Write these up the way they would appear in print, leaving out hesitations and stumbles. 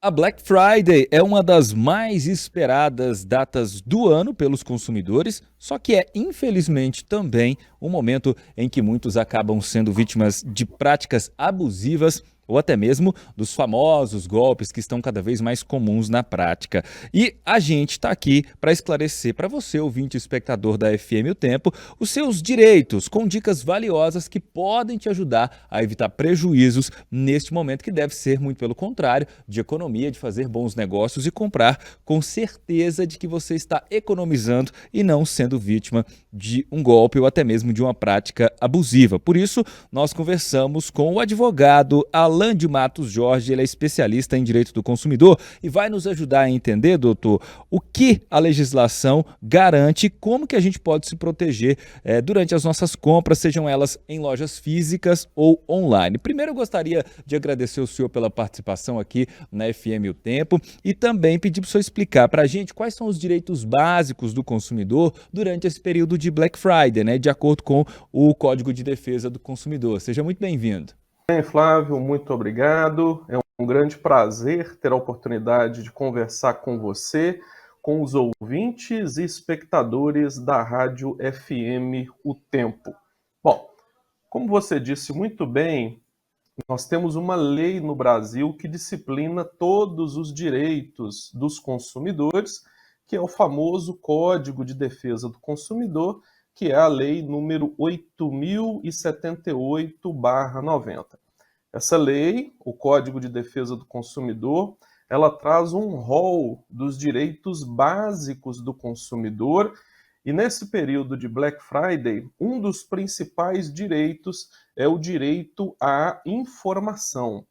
A Black Friday é uma das mais esperadas datas do ano pelos consumidores, só que é infelizmente também um momento em que muitos acabam sendo vítimas de práticas abusivas ou até mesmo dos famosos golpes que estão cada vez mais comuns na prática. E a gente está aqui para esclarecer para você, ouvinte e espectador da FM O Tempo, os seus direitos, com dicas valiosas que podem te ajudar a evitar prejuízos neste momento que deve ser, muito pelo contrário, de economia, de fazer bons negócios e comprar com certeza de que você está economizando e não sendo vítima de um golpe ou até mesmo de uma prática abusiva. Por isso, nós conversamos com o advogado Alan de Matos Jorge, ele é especialista em direito do consumidor e vai nos ajudar a entender, doutor, o que a legislação garante, como que a gente pode se proteger durante as nossas compras, sejam elas em lojas físicas ou online. Primeiro, eu gostaria de agradecer o senhor pela participação aqui na FM O Tempo e também pedir para o senhor explicar para a gente quais são os direitos básicos do consumidor durante esse período de Black Friday, né, de acordo com o Código de Defesa do Consumidor. Seja muito bem-vindo. Bem, Flávio, muito obrigado. É um grande prazer ter a oportunidade de conversar com você, com os ouvintes e espectadores da Rádio FM O Tempo. Bom, como você disse muito bem, nós temos uma lei no Brasil que disciplina todos os direitos dos consumidores, que é o famoso Código de Defesa do Consumidor, que é a lei número 8.078/90. Essa lei, o Código de Defesa do Consumidor, ela traz um rol dos direitos básicos do consumidor e nesse período de Black Friday, um dos principais direitos é o direito à informação.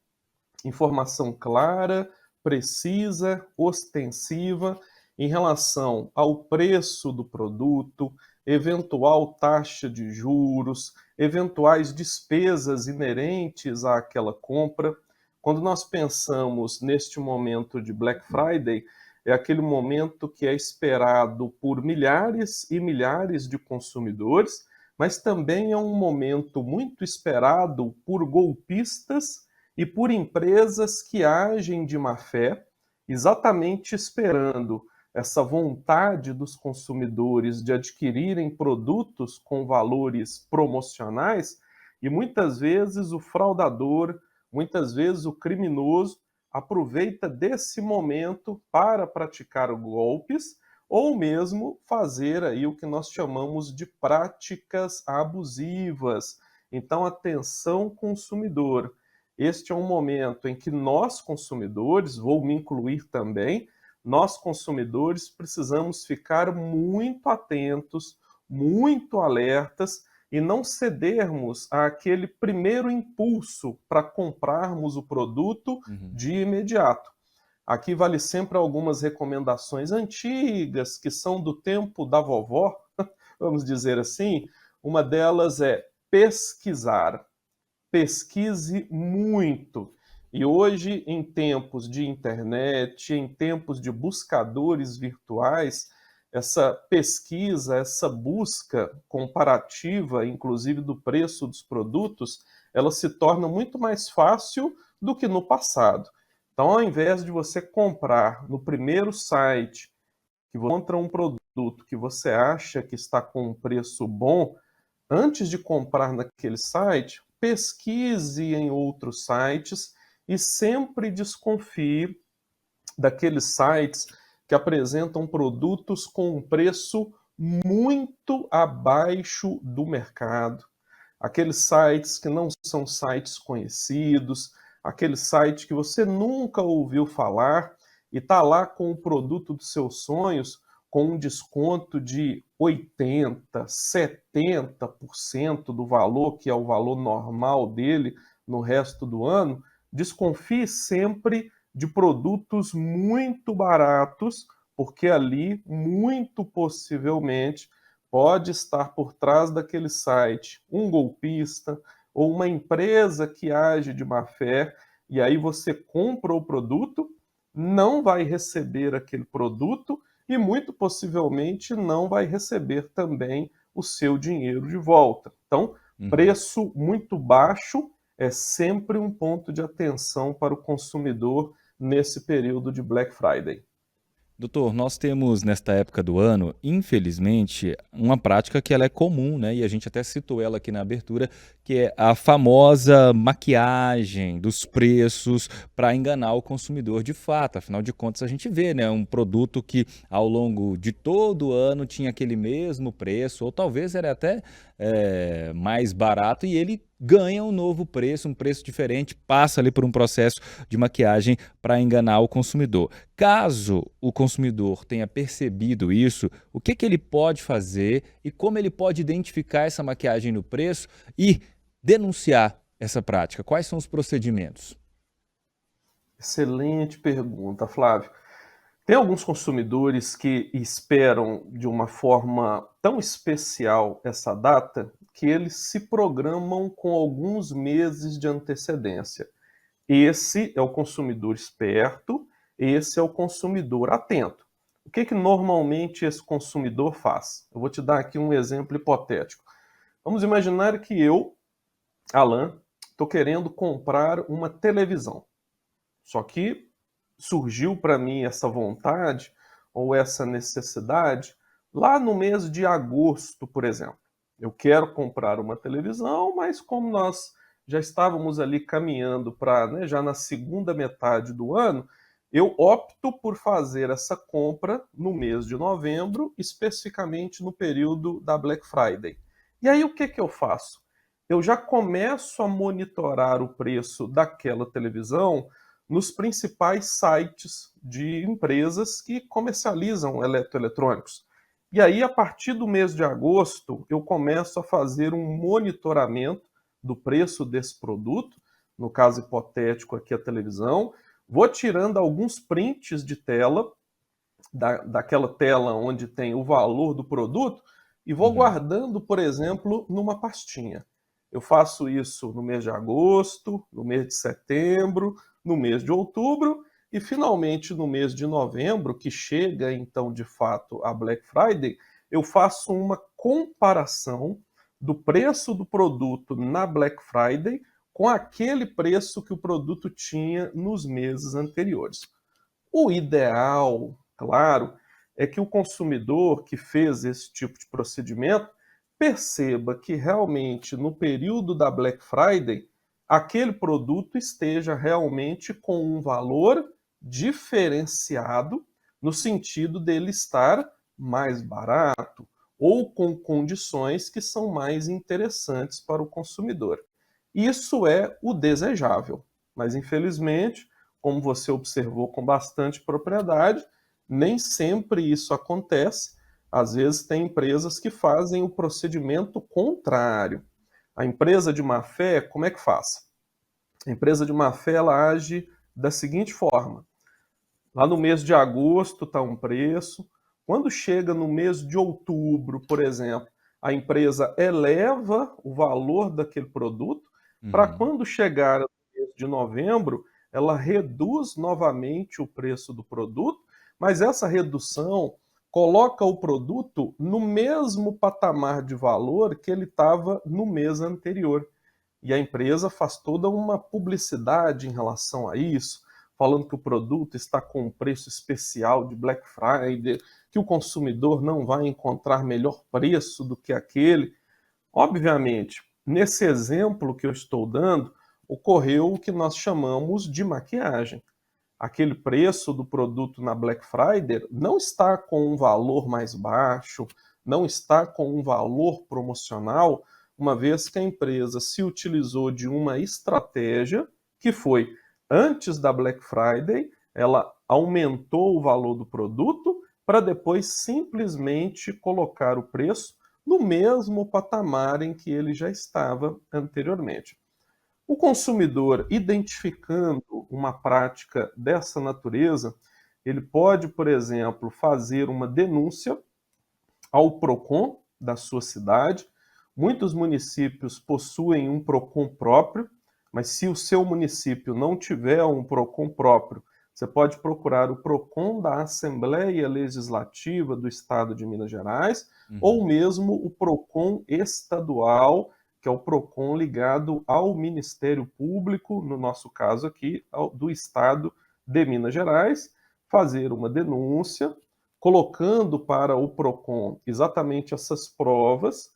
Informação clara, precisa, ostensiva em relação ao preço do produto, eventual taxa de juros, eventuais despesas inerentes àquela compra. Quando nós pensamos neste momento de Black Friday, é aquele momento que é esperado por milhares e milhares de consumidores, mas também é um momento muito esperado por golpistas e por empresas que agem de má fé, exatamente esperando essa vontade dos consumidores de adquirirem produtos com valores promocionais, e muitas vezes o fraudador, muitas vezes o criminoso aproveita desse momento para praticar golpes ou mesmo fazer aí o que nós chamamos de práticas abusivas. Então, atenção consumidor. Este é um momento em que nós consumidores, vou me incluir também, nós consumidores precisamos ficar muito atentos, muito alertas e não cedermos àquele primeiro impulso para comprarmos o produto de imediato. Aqui vale sempre algumas recomendações antigas, que são do tempo da vovó, vamos dizer assim. Uma delas é pesquisar. Pesquise muito. E hoje, em tempos de internet, em tempos de buscadores virtuais, essa pesquisa, essa busca comparativa, inclusive do preço dos produtos, ela se torna muito mais fácil do que no passado. Então, ao invés de você comprar no primeiro site que você encontra um produto que você acha que está com um preço bom, antes de comprar naquele site, pesquise em outros sites e sempre desconfie daqueles sites que apresentam produtos com um preço muito abaixo do mercado. Aqueles sites que não são sites conhecidos, aquele site que você nunca ouviu falar e está lá com o produto dos seus sonhos com um desconto de 80%, 70% do valor, que é o valor normal dele no resto do ano. Desconfie sempre de produtos muito baratos, porque ali, muito possivelmente, pode estar por trás daquele site um golpista ou uma empresa que age de má fé, e aí você compra o produto, não vai receber aquele produto e muito possivelmente não vai receber também o seu dinheiro de volta. Então, preço muito baixo é sempre um ponto de atenção para o consumidor nesse período de Black Friday. Doutor, nós temos nesta época do ano, infelizmente, uma prática que ela é comum, né? E a gente até citou ela aqui na abertura, que é a famosa maquiagem dos preços para enganar o consumidor de fato. Afinal de contas, a gente vê, né, um produto que ao longo de todo o ano tinha aquele mesmo preço, ou talvez era até mais barato, e ele ganha um novo preço, um preço diferente, passa ali por um processo de maquiagem para enganar o consumidor. Caso o consumidor tenha percebido isso, o que ele pode fazer e como ele pode identificar essa maquiagem no preço e denunciar essa prática? Quais são os procedimentos? Excelente pergunta, Flávio. Tem alguns consumidores que esperam de uma forma tão especial essa data que eles se programam com alguns meses de antecedência. Esse é o consumidor esperto, esse é o consumidor atento. O que normalmente esse consumidor faz? Eu vou te dar aqui um exemplo hipotético. Vamos imaginar que eu, Alan, estou querendo comprar uma televisão. Só que surgiu para mim essa vontade ou essa necessidade lá no mês de agosto, por exemplo. Eu quero comprar uma televisão, mas como nós já estávamos ali caminhando para, né, já na segunda metade do ano, eu opto por fazer essa compra no mês de novembro, especificamente no período da Black Friday. E aí o que eu faço? Eu já começo a monitorar o preço daquela televisão nos principais sites de empresas que comercializam eletroeletrônicos. E aí, a partir do mês de agosto, eu começo a fazer um monitoramento do preço desse produto, no caso hipotético aqui a televisão, vou tirando alguns prints de tela, daquela tela onde tem o valor do produto, e vou Uhum. guardando, por exemplo, numa pastinha. Eu faço isso no mês de agosto, no mês de setembro, no mês de outubro e finalmente no mês de novembro, que chega então de fato a Black Friday, eu faço uma comparação do preço do produto na Black Friday com aquele preço que o produto tinha nos meses anteriores. O ideal, claro, é que o consumidor que fez esse tipo de procedimento perceba que realmente no período da Black Friday aquele produto esteja realmente com um valor diferenciado no sentido dele estar mais barato ou com condições que são mais interessantes para o consumidor. Isso é o desejável, mas infelizmente, como você observou com bastante propriedade, nem sempre isso acontece. Às vezes tem empresas que fazem o procedimento contrário. A empresa de má fé, como é que faz? A empresa de má fé ela age da seguinte forma: lá no mês de agosto está um preço, quando chega no mês de outubro, por exemplo, a empresa eleva o valor daquele produto, para Uhum. quando chegar no mês de novembro, ela reduz novamente o preço do produto, mas essa redução coloca o produto no mesmo patamar de valor que ele estava no mês anterior. E a empresa faz toda uma publicidade em relação a isso, falando que o produto está com um preço especial de Black Friday, que o consumidor não vai encontrar melhor preço do que aquele. Obviamente, nesse exemplo que eu estou dando, ocorreu o que nós chamamos de maquiagem. Aquele preço do produto na Black Friday não está com um valor mais baixo, não está com um valor promocional, uma vez que a empresa se utilizou de uma estratégia que foi, antes da Black Friday, ela aumentou o valor do produto para depois simplesmente colocar o preço no mesmo patamar em que ele já estava anteriormente. O consumidor, identificando uma prática dessa natureza, ele pode, por exemplo, fazer uma denúncia ao PROCON da sua cidade. Muitos municípios possuem um PROCON próprio, mas se o seu município não tiver um PROCON próprio, você pode procurar o PROCON da Assembleia Legislativa do Estado de Minas Gerais, ou Uhum. mesmo o PROCON estadual, que é o PROCON ligado ao Ministério Público, no nosso caso aqui, do Estado de Minas Gerais, fazer uma denúncia, colocando para o PROCON exatamente essas provas,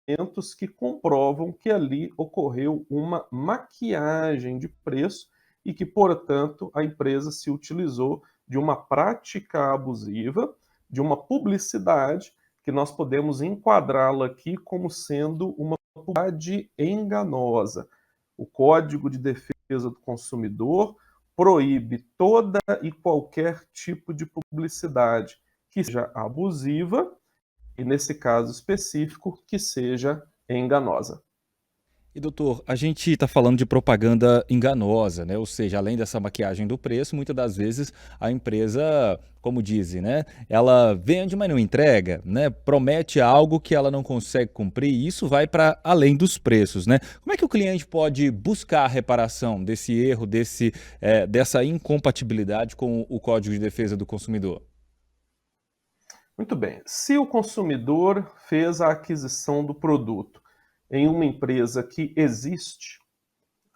documentos que comprovam que ali ocorreu uma maquiagem de preço e que, portanto, a empresa se utilizou de uma prática abusiva, de uma publicidade que nós podemos enquadrá-la aqui como sendo uma publicidade enganosa. O Código de Defesa do Consumidor proíbe toda e qualquer tipo de publicidade que seja abusiva e, nesse caso específico, que seja enganosa. E doutor, a gente está falando de propaganda enganosa, né? Ou seja, além dessa maquiagem do preço, muitas das vezes a empresa, como dizem, né? Ela vende, mas não entrega, né? Promete algo que ela não consegue cumprir e isso vai para além dos preços, né? Como é que o cliente pode buscar a reparação desse erro, dessa incompatibilidade com o Código de Defesa do Consumidor? Muito bem. Se o consumidor fez a aquisição do produto em uma empresa que existe,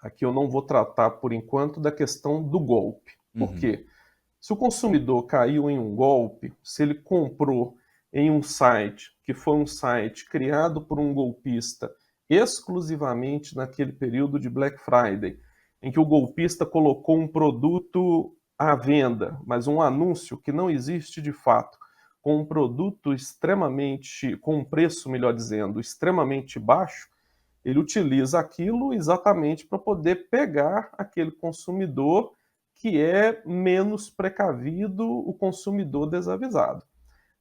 aqui eu não vou tratar por enquanto da questão do golpe. Por Uhum. quê? Se o consumidor caiu em um golpe, se ele comprou em um site que foi um site criado por um golpista exclusivamente naquele período de Black Friday, em que o golpista colocou um produto à venda, mas um anúncio que não existe de fato, com um produto extremamente, com um preço, melhor dizendo, extremamente baixo, ele utiliza aquilo exatamente para poder pegar aquele consumidor que é menos precavido, o consumidor desavisado.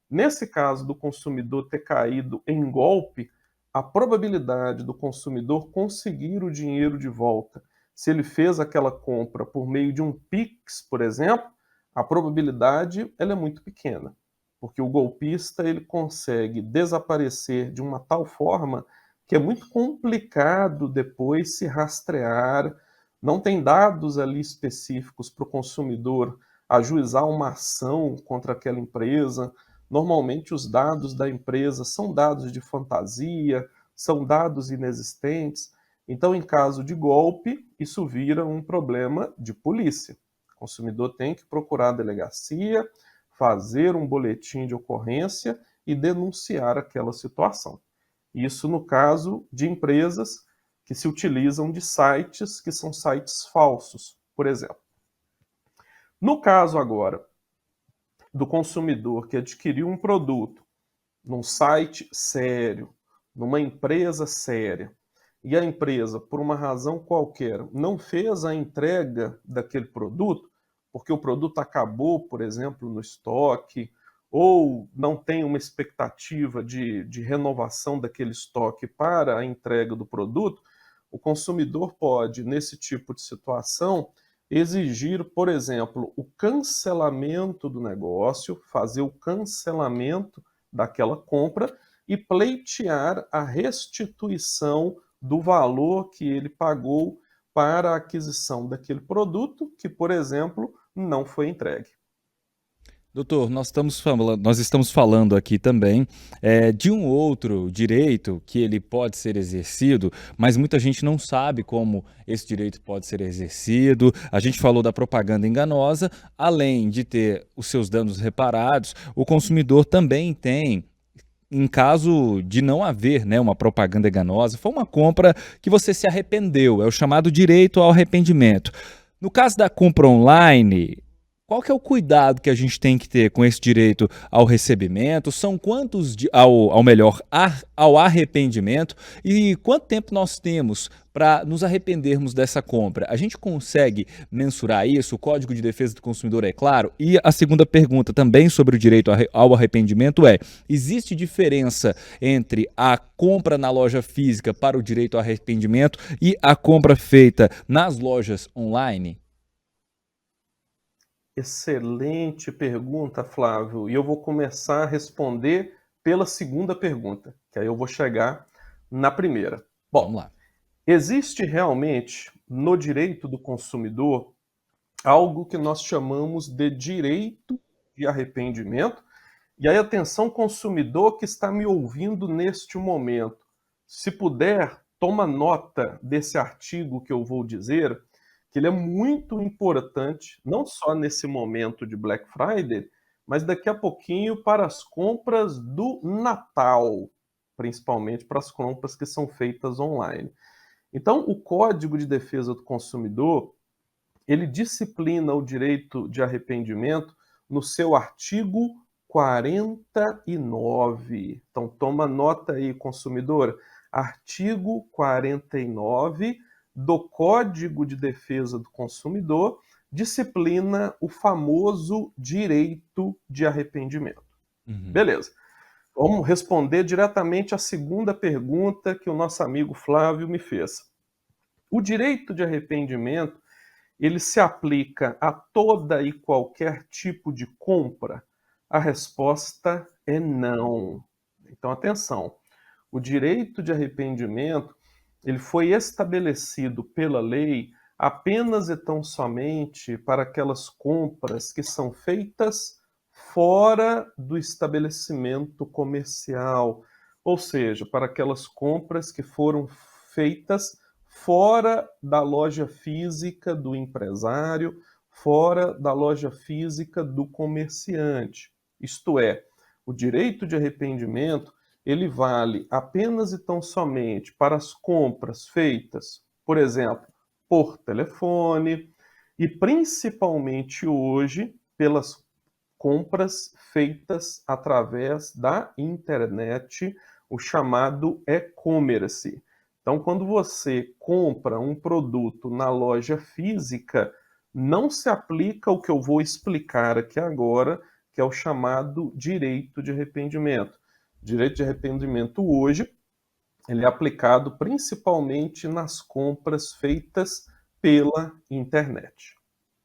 Nesse caso do consumidor ter caído em golpe, a probabilidade do consumidor conseguir o dinheiro de volta, se ele fez aquela compra por meio de um Pix, por exemplo, a probabilidade ela é muito pequena, porque o golpista ele consegue desaparecer de uma tal forma que é muito complicado depois se rastrear, não tem dados ali específicos para o consumidor ajuizar uma ação contra aquela empresa. Normalmente os dados da empresa são dados de fantasia, são dados inexistentes. Então, em caso de golpe, isso vira um problema de polícia. O consumidor tem que procurar a delegacia, fazer um boletim de ocorrência e denunciar aquela situação. Isso no caso de empresas que se utilizam de sites que são sites falsos, por exemplo. No caso agora do consumidor que adquiriu um produto num site sério, numa empresa séria, e a empresa, por uma razão qualquer, não fez a entrega daquele produto, porque o produto acabou, por exemplo, no estoque, ou não tem uma expectativa de renovação daquele estoque para a entrega do produto, o consumidor pode, nesse tipo de situação, exigir, por exemplo, o cancelamento do negócio, fazer o cancelamento daquela compra e pleitear a restituição do valor que ele pagou para a aquisição daquele produto que, por exemplo, não foi entregue. Doutor, nós estamos falando aqui também de um outro direito que ele pode ser exercido, mas muita gente não sabe como esse direito pode ser exercido. A gente falou da propaganda enganosa, além de ter os seus danos reparados, o consumidor também tem, em caso de não haver, né, uma propaganda enganosa, foi uma compra que você se arrependeu, é o chamado direito ao arrependimento. No caso da compra online, qual que é o cuidado que a gente tem que ter com esse direito ao recebimento? São quantos, ao melhor, ao arrependimento? E quanto tempo nós temos para nos arrependermos dessa compra? A gente consegue mensurar isso? O Código de Defesa do Consumidor é claro? E a segunda pergunta também sobre o direito ao arrependimento é: existe diferença entre a compra na loja física para o direito ao arrependimento e a compra feita nas lojas online? Excelente pergunta, Flávio. E eu vou começar a responder pela segunda pergunta, que aí eu vou chegar na primeira. Vamos Bom, lá. existe realmente no direito do consumidor algo que nós chamamos de direito de arrependimento. E aí, atenção, consumidor que está me ouvindo neste momento, se puder, toma nota desse artigo que eu vou dizer, que ele é muito importante, não só nesse momento de Black Friday, mas daqui a pouquinho para as compras do Natal, principalmente para as compras que são feitas online. Então, o Código de Defesa do Consumidor, ele disciplina o direito de arrependimento no seu artigo 49. Então, toma nota aí, consumidor. Artigo 49 do Código de Defesa do Consumidor disciplina o famoso direito de arrependimento. Uhum. Beleza. Vamos responder diretamente à segunda pergunta que o nosso amigo Flávio me fez. O direito de arrependimento, ele se aplica a toda e qualquer tipo de compra? A resposta é não. Então, atenção. O direito de arrependimento, ele foi estabelecido pela lei apenas e tão somente para aquelas compras que são feitas fora do estabelecimento comercial, ou seja, para aquelas compras que foram feitas fora da loja física do empresário, fora da loja física do comerciante. Isto é, o direito de arrependimento, ele vale apenas e tão somente para as compras feitas, por exemplo, por telefone e principalmente hoje pelas compras feitas através da internet, o chamado e-commerce. Então, quando você compra um produto na loja física, não se aplica o que eu vou explicar aqui agora, que é o chamado direito de arrependimento. Direito de arrependimento hoje, ele é aplicado principalmente nas compras feitas pela internet.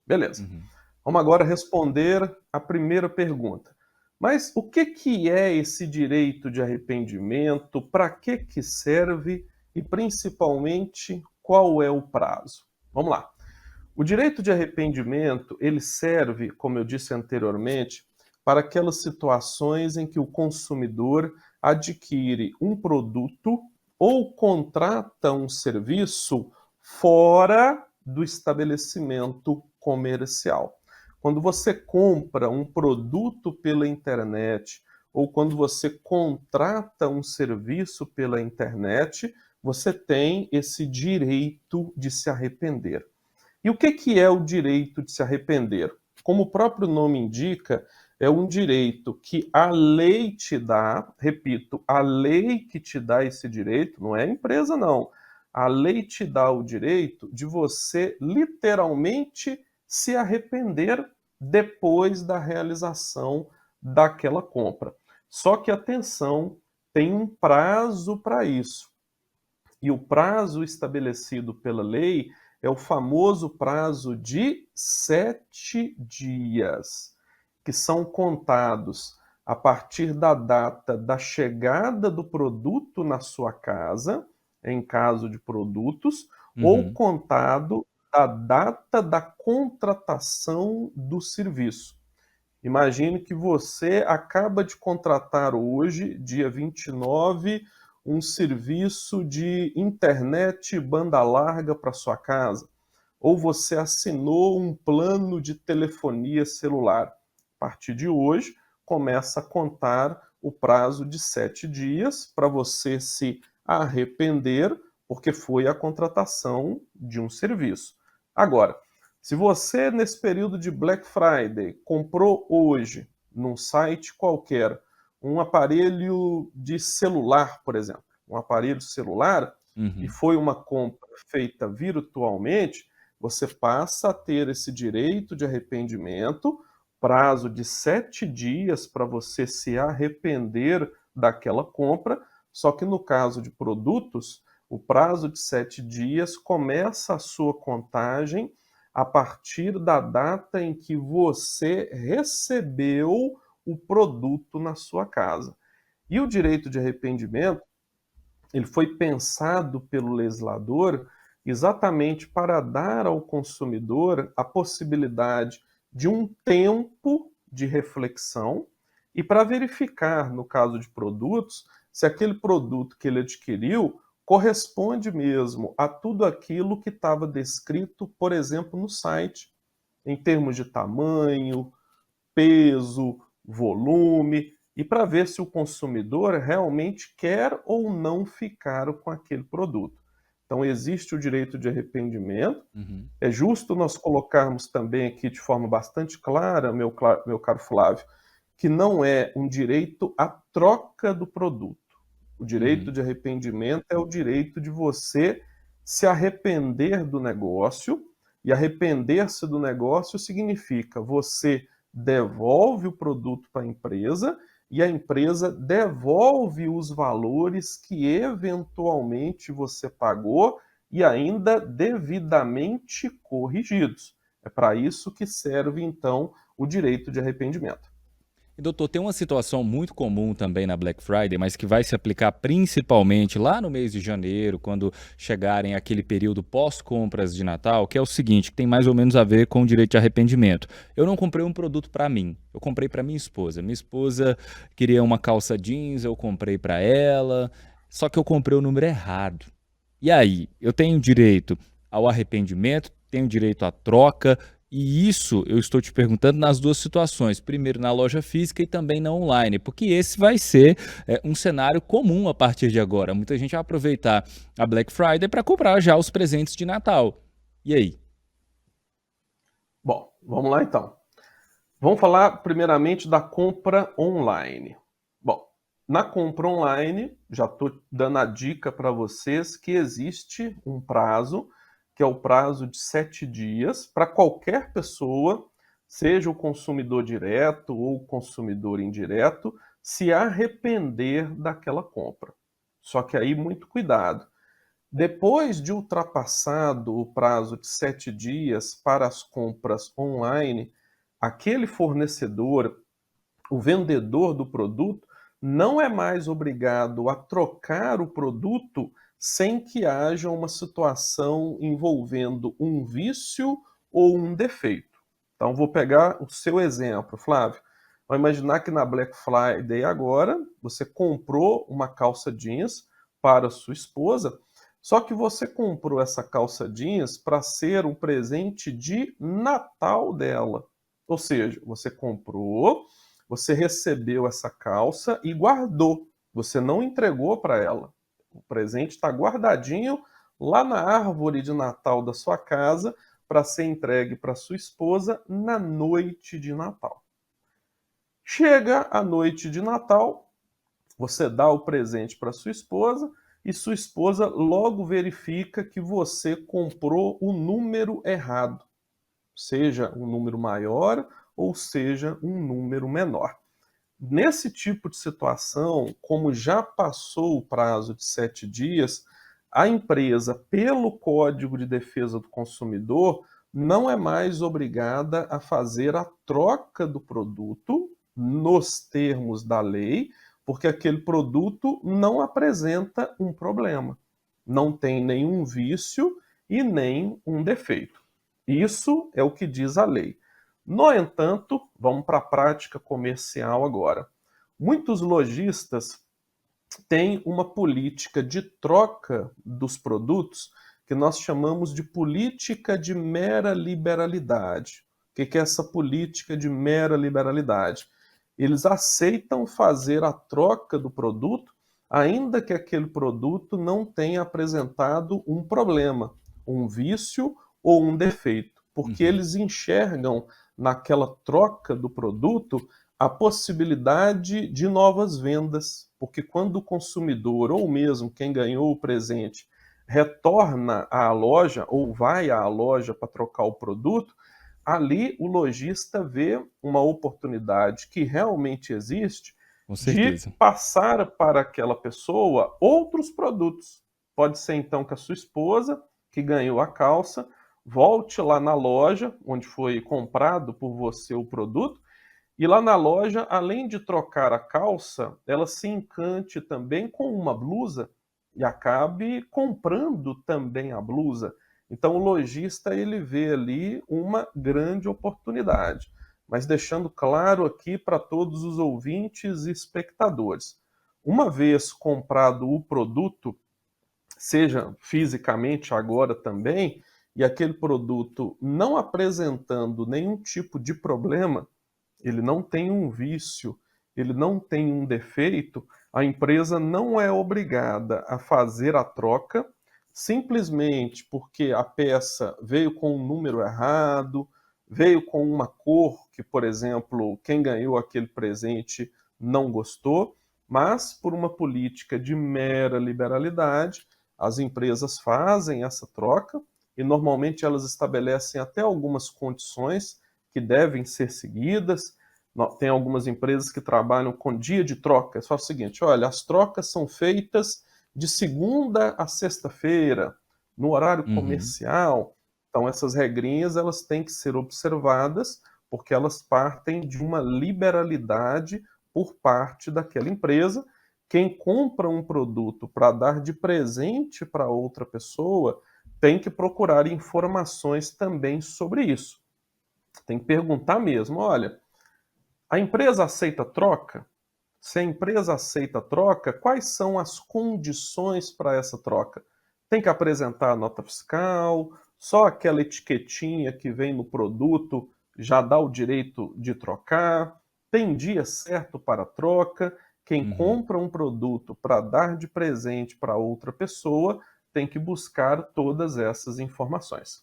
Beleza. Uhum. Vamos agora responder a primeira pergunta. Mas o que é esse direito de arrependimento? Para que serve? E principalmente, qual é o prazo? Vamos lá. O direito de arrependimento, ele serve, como eu disse anteriormente, para aquelas situações em que o consumidor adquire um produto ou contrata um serviço fora do estabelecimento comercial. Quando você compra um produto pela internet ou quando você contrata um serviço pela internet, você tem esse direito de se arrepender. E o que é o direito de se arrepender? Como o próprio nome indica, é um direito que a lei te dá, repito, a lei que te dá esse direito, não é a empresa não. A lei te dá o direito de você literalmente se arrepender depois da realização daquela compra. Só que atenção, tem um prazo para isso. E o prazo estabelecido pela lei é o famoso prazo de 7 dias, que são contados a partir da data da chegada do produto na sua casa, em caso de produtos, ou Uhum. contado da data da contratação do serviço. Imagine que você acaba de contratar hoje, dia 29, um serviço de internet banda larga para sua casa, ou você assinou um plano de telefonia celular. A partir de hoje, começa a contar o prazo de 7 dias para você se arrepender, porque foi a contratação de um serviço. Agora, se você, nesse período de Black Friday, comprou hoje, num site qualquer, um aparelho de celular, por exemplo, um aparelho celular, e Uhum. foi uma compra feita virtualmente, você passa a ter esse direito de arrependimento, prazo de 7 dias para você se arrepender daquela compra, só que no caso de produtos, o prazo de 7 dias começa a sua contagem a partir da data em que você recebeu o produto na sua casa. E o direito de arrependimento, ele foi pensado pelo legislador exatamente para dar ao consumidor a possibilidade de um tempo de reflexão e para verificar, no caso de produtos, se aquele produto que ele adquiriu corresponde mesmo a tudo aquilo que estava descrito, por exemplo, no site, em termos de tamanho, peso, volume, e para ver se o consumidor realmente quer ou não ficar com aquele produto. Então, existe o direito de arrependimento. Uhum. É justo nós colocarmos também aqui de forma bastante clara, meu caro Flávio, que não é um direito à troca do produto. O direito Uhum. de arrependimento é o direito de você se arrepender do negócio, e arrepender-se do negócio significa você devolve o produto para a empresa e a empresa devolve os valores que eventualmente você pagou e ainda devidamente corrigidos. É para isso que serve, então, o direito de arrependimento. E doutor, tem uma situação muito comum também na Black Friday, mas que vai se aplicar principalmente lá no mês de janeiro, quando chegarem aquele período pós-compras de Natal, que é o seguinte, que tem mais ou menos a ver com o direito de arrependimento. Eu não comprei um produto para mim, eu comprei para minha esposa. Minha esposa queria uma calça jeans, eu comprei para ela, só que eu comprei o número errado. E aí, eu tenho direito ao arrependimento, tenho direito à troca, e isso eu estou te perguntando nas duas situações, primeiro na loja física e também na online, porque esse vai ser um cenário comum a partir de agora. Muita gente vai aproveitar a Black Friday para comprar já os presentes de Natal. E aí? Bom, vamos lá então. Vamos falar primeiramente da compra online. Bom, na compra online, já estou dando a dica para vocês que existe um prazo, que é o prazo de 7 dias, para qualquer pessoa, seja o consumidor direto ou o consumidor indireto, se arrepender daquela compra. Só que aí, muito cuidado. Depois de ultrapassado o prazo de 7 dias para as compras online, aquele fornecedor, o vendedor do produto, não é mais obrigado a trocar o produto sem que haja uma situação envolvendo um vício ou um defeito. Então, vou pegar o seu exemplo, Flávio. Vamos imaginar que na Black Friday agora você comprou uma calça jeans para sua esposa, só que você comprou essa calça jeans para ser um presente de Natal dela. Ou seja, você comprou, você recebeu essa calça e guardou. Você não entregou para ela. O presente está guardadinho lá na árvore de Natal da sua casa para ser entregue para sua esposa na noite de Natal. Chega a noite de Natal, você dá o presente para sua esposa e sua esposa logo verifica que você comprou o número errado, seja um número maior ou seja um número menor. Nesse tipo de situação, como já passou o prazo de 7 dias, a empresa, pelo Código de Defesa do Consumidor, não é mais obrigada a fazer a troca do produto nos termos da lei, porque aquele produto não apresenta um problema, não tem nenhum vício e nem um defeito. Isso é o que diz a lei. No entanto, vamos para a prática comercial agora. Muitos lojistas têm uma política de troca dos produtos que nós chamamos de política de mera liberalidade. O que é essa política de mera liberalidade? Eles aceitam fazer a troca do produto, ainda que aquele produto não tenha apresentado um problema, um vício ou um defeito, porque Uhum. eles enxergam naquela troca do produto a possibilidade de novas vendas, porque quando o consumidor ou mesmo quem ganhou o presente retorna à loja ou vai à loja para trocar o produto, ali o lojista vê uma oportunidade que realmente existe Com de certeza. passar para aquela pessoa outros produtos. Pode ser então que a sua esposa, que ganhou a calça, volte lá na loja onde foi comprado por você o produto, e lá na loja, além de trocar a calça, ela se encante também com uma blusa e acabe comprando também a blusa. Então o lojista ele vê ali uma grande oportunidade. Mas deixando claro aqui para todos os ouvintes e espectadores, uma vez comprado o produto, seja fisicamente agora também, e aquele produto não apresentando nenhum tipo de problema, ele não tem um vício, ele não tem um defeito, a empresa não é obrigada a fazer a troca simplesmente porque a peça veio com um número errado, veio com uma cor que, por exemplo, quem ganhou aquele presente não gostou, mas por uma política de mera liberalidade, as empresas fazem essa troca e normalmente elas estabelecem até algumas condições que devem ser seguidas. Tem algumas empresas que trabalham com dia de troca. É só o seguinte, olha, as trocas são feitas de segunda a sexta-feira, no horário Uhum. comercial. Então essas regrinhas elas têm que ser observadas porque elas partem de uma liberalidade por parte daquela empresa. Quem compra um produto para dar de presente para outra pessoa tem que procurar informações também sobre isso. Tem que perguntar mesmo, olha, a empresa aceita troca? Se a empresa aceita troca, quais são as condições para essa troca? Tem que apresentar a nota fiscal, só aquela etiquetinha que vem no produto já dá o direito de trocar, tem dia certo para a troca. Quem Uhum. compra um produto para dar de presente para outra pessoa tem que buscar todas essas informações.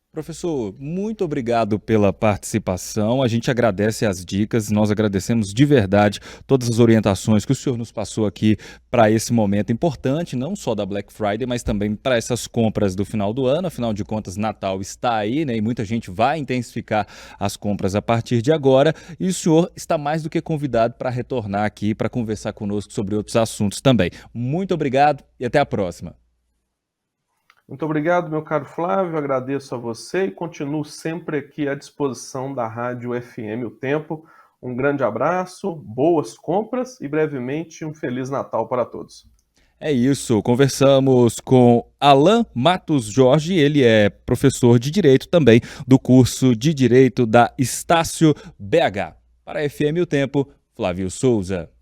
Professor, muito obrigado pela participação. A gente agradece as dicas, nós agradecemos de verdade todas as orientações que o senhor nos passou aqui para esse momento importante, não só da Black Friday, mas também para essas compras do final do ano. Afinal de contas, Natal está aí, né? E muita gente vai intensificar as compras a partir de agora. E o senhor está mais do que convidado para retornar aqui para conversar conosco sobre outros assuntos também. Muito obrigado e até a próxima. Muito obrigado, meu caro Flávio, agradeço a você e continuo sempre aqui à disposição da Rádio FM O Tempo. Um grande abraço, boas compras e brevemente um Feliz Natal para todos. É isso, conversamos com Alan Matos Jorge, ele é professor de Direito também do curso de Direito da Estácio BH. Para a FM O Tempo, Flávio Souza.